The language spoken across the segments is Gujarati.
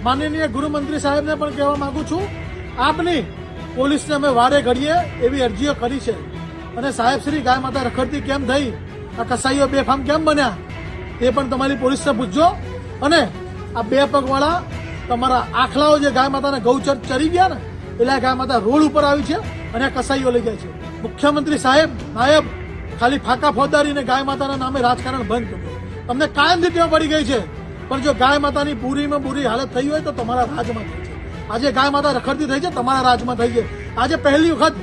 माननीय गृहमंत्री साहेब ने पण कहेवा मांगू छूं, आपनी पोलीस ने अमे वारे घड़ीए एवी अर्जीओ करी छे अने साहेब श्री गाय माता रखड़ती केम थई, आ कसाईओ बेफाम केम बन्या ते पण तमारी पोलीस ने पूछजो। अने आ बे पगवाळा तमारा आखलाओ जे गाय माताने गौचर चरी गया ने એટલે ગાય માતા રોડ ઉપર આવી છે અને કસાઈઓ લઈ જાય છે। મુખ્યમંત્રી સાહેબ નાયબ ખાલી ફાકા ફોજદારી ને ગાય માતાના નામે રાજકારણ બંધ કરો। તમને કાયમથી ટેવ પડી ગઈ છે, પણ જો ગાય માતાની બુરીમાં બુરી હાલત થઈ હોય તો તમારા રાજમાં થઈ છે। આજે ગાય માતા રખડતી થઈ છે, તમારા રાજમાં થઈ છે। આજે પહેલી વખત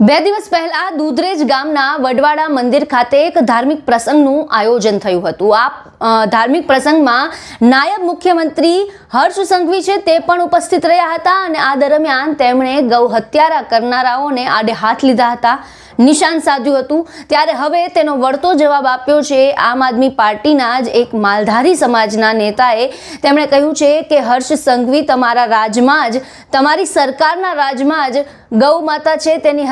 2 દિવસ પહેલા દૂધરેજ ગામના વડવાડા મંદિર ખાતે એક ધાર્મિક પ્રસંગનું આયોજન થયું હતું। આ ધાર્મિક પ્રસંગમાં નાયબ મુખ્યમંત્રી હર્ષ સંઘવી છે તે પણ ઉપસ્થિત રહ્યા હતા અને આ દરમિયાન તેમણે ગૌ હત્યારા કરનારાઓને આડે હાથ લીધા હતા, નિશાન સાધ્યું હતું। ત્યારે હવે તેનો વળતો જવાબ આપ્યો છે આમ આદમી પાર્ટીના જ એક માલધારી સમાજના નેતાએ। તેમણે કહ્યું છે કે હર્ષ સંઘવી તમારા રાજમાં જ, તમારી સરકારના રાજમાં જ ગૌ માતા છે તેની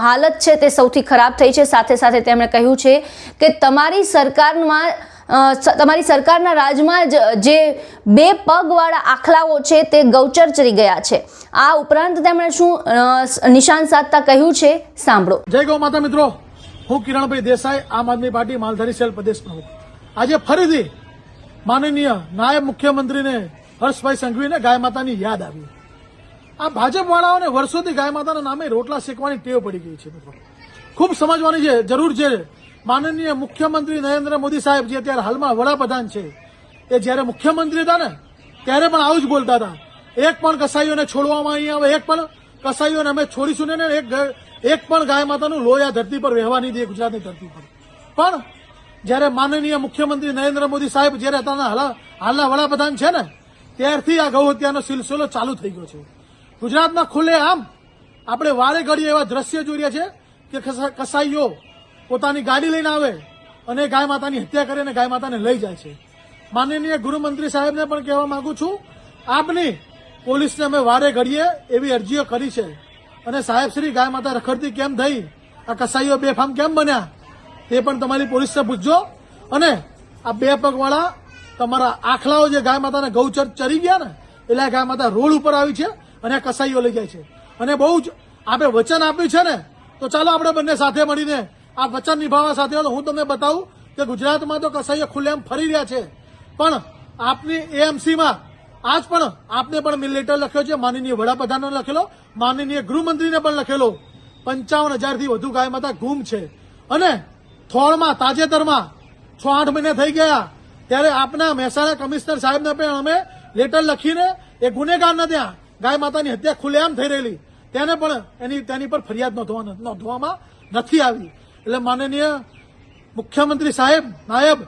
હાલત છે તે સૌથી ખરાબ થઈ છે। સાથે સાથે તેમણે કહ્યું છે કે તમારી સરકારના રાજમાં જ જે 2 પગવાળા આખલાઓ છે તે ગૌચર ચરી ગયા છે। આ ઉપરાંત તેમણે શું નિશાન સાધતા કહ્યું છે, સાંભળો। જય ગૌ માતા મિત્રો, હું કિરણભાઈ દેસાઈ, આમ આદમી પાર્ટી માલધારી સેલ પ્રદેશ પ્રમુખ। આજે ફરીથી માનનીય નાયબ મુખ્યમંત્રીને હર્ષભાઈ સંઘવીને ગાય માતાની યાદ આવી। આ ભાજપ વાળાઓને વર્ષોથી ગાય માતાના નામે રોટલા શેકવાની ટેવ પડી ગઈ છે મિત્રો, ખૂબ સમજવાની છે જરૂર છે। માનનીય મુખ્યમંત્રી નરેન્દ્ર મોદી સાહેબ જે અત્યારે હાલમાં વડાપ્રધાન છે, એ જ્યારે મુખ્યમંત્રી હતા ને ત્યારે પણ આવું જ બોલતા હતા, એક પણ કસાઈઓને છોડવામાં નહીં આવે, એક પણ કસાઈઓને અમે છોડીશું ને એક પણ ગાય માતાનું લોહી આ ધરતી પર વહેવા નહીં દે, ગુજરાતની ધરતી પર। પણ જ્યારે માનનીય મુખ્યમંત્રી નરેન્દ્ર મોદી સાહેબ જ્યારે અત્યારના હાલના વડાપ્રધાન છે ને ત્યારથી આ ગૌ હત્યાનો સિલસિલો ચાલુ થઈ ગયો છે। ગુજરાતમાં ખુલ્લે આમ આપણે વારે ઘડીએ એવા દ્રશ્ય જોઈ રહ્યા છે કે કસાઈઓ પોતાની ગાડી લઈને આવે અને ગાય માતાની હત્યા કરીને ગાય માતાને લઈ જાય છે। માનનીય ગૃહમંત્રી સાહેબને પણ કહેવા માંગુ છું, આપની પોલીસને અમે વારે ઘડીએ એવી અરજીઓ કરી છે અને સાહેબ શ્રી ગાય માતા રખડતી કેમ થઈ, આ કસાઈઓ બેફામ કેમ બન્યા તે પણ તમારી પોલીસને પૂછજો। અને આ 2 પગવાળા તમારા આખલાઓ જે ગાય માતાને ગૌચર ચરી ગયા ને એટલે ગાય માતા રોડ ઉપર આવી છે અને કસાઈઓ લઈ જાય છે। અને બહુ જ આપણે વચન આપ્યું છે ને, તો ચાલો આપણે બંને સાથે મળીને આ વચન નિભાવવા સાથે હું તમને બતાવું કે ગુજરાતમાં તો કસાઈઓ ખુલ્લેઆમ ફરી રહ્યા છે, પણ આપની એએમસીમાં આજ પણ આપને પણ લેટર લખ્યો છે, માનનીય વડાપ્રધાનને લખેલો, માનનીય ગૃહમંત્રીને પણ લખેલો, 55,000થી વધુ ગાય માતા ગુમ છે। અને થોળમાં તાજેતરમાં 6-8 મહિને થઈ ગયા ત્યારે આપના મહેસાણા કમિશનર સાહેબને પણ અમે લેટર લખીને એ ગુનેગારના ત્યાં ગાય માતાની હત્યા ખુલ્લેઆમ થઈ રહેલી તેને પણ તેની પર ફરિયાદ નોંધવામાં નથી આવી। એટલે માનનીય મુખ્યમંત્રી સાહેબ નાયબ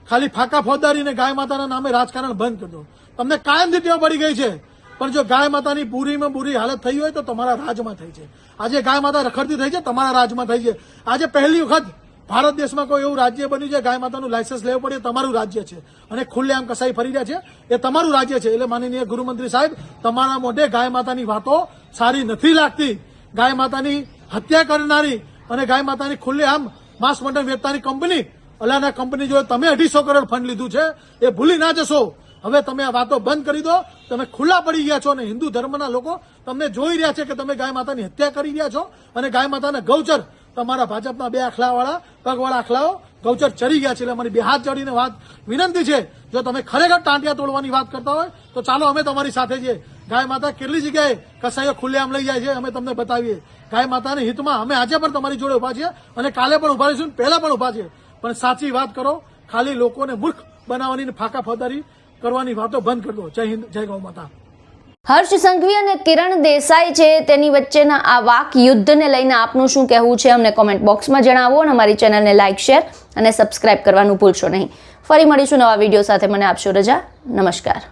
ખાલી ફાકા ફોજદારી ને ગાય માતાના નામે રાજકારણ બંધ કરજો। તમને કાયમથી ટેવ પડી ગઈ છે, પણ જો ગાય માતાની બુરીમાં બુરી હાલત થઈ હોય તો તમારા રાજમાં થઈ છે। આજે ગાય માતા રખડતી થઈ છે, તમારા રાજમાં થઈ છે। આજે પહેલી વખત ભારત દેશમાં કોઈ એવું રાજ્ય બન્યું છે ગાય માતાનું લાયસન્સ લેવું પડે, તમારું રાજ્ય છે અને ખુલ્લેઆમ કસાઈ ફરી રહ્યા છે, એ તમારું રાજ્ય છે। એટલે માનનીય ગૃહમંત્રી સાહેબ, તમારા મોઢે ગાય માતાની વાતો સારી નથી લાગતી। ગાય માતાની હત્યા કરનારી અને ગાય માતાની ખુલ્લેઆમ માંસ મટન વેચતાની કંપની અલાના કંપની જો તમે 250 કરોડ ફંડ લીધું છે એ ભૂલી ના જશો। હવે તમે આ વાતો બંધ કરી દો, તમે ખુલ્લા પડી ગયા છો અને હિન્દુ ધર્મના લોકો તમને જોઈ રહ્યા છે કે તમે ગાય માતાની હત્યા કરી રહ્યા છો અને ગાય માતાના ગૌચર તમારા ભાજપના 2 આખલાવાળા પગવાળા આખલાઓ ગૌચર ચરી ગયા છે। એટલે અમારી 2 હાથ જોડીને વાત વિનંતી છે, જો તમે ખરેખર ટાંટિયા તોડવાની વાત કરતા હોય તો ચાલો અમે તમારી સાથે છીએ। ગાય માતા કેટલી જગ્યાએ કસાઈઓ ખુલ્લેઆમ લઈ જાય છે અમે તમને બતાવીએ। ગાય માતાના હિતમાં અમે આજે પણ તમારી જોડે ઉભા છીએ અને કાલે પણ ઉભા રહીશું, પહેલા પણ ઉભા છીએ, પણ સાચી વાત કરો, ખાલી લોકોને મૂર્ખ બનાવવાની ફાકા ફોજદારી કરવાની વાતો બંધ કરી દો। જય હિન્દ, જય ગૌ માતા। હર્ષ સંઘવી અને કિરણ દેસાઈ છે તેની વચ્ચેના આ વાક યુદ્ધને લઈને આપનું શું કહેવું છે અમને કોમેન્ટ બોક્સમાં જણાવો અને અમારી ચેનલને લાઇક, શેર અને સબસ્ક્રાઇબ કરવાનું ભૂલશો નહીં। ફરી મળીશું નવા વિડીયો સાથે, મને આપશો રજા, નમસ્કાર।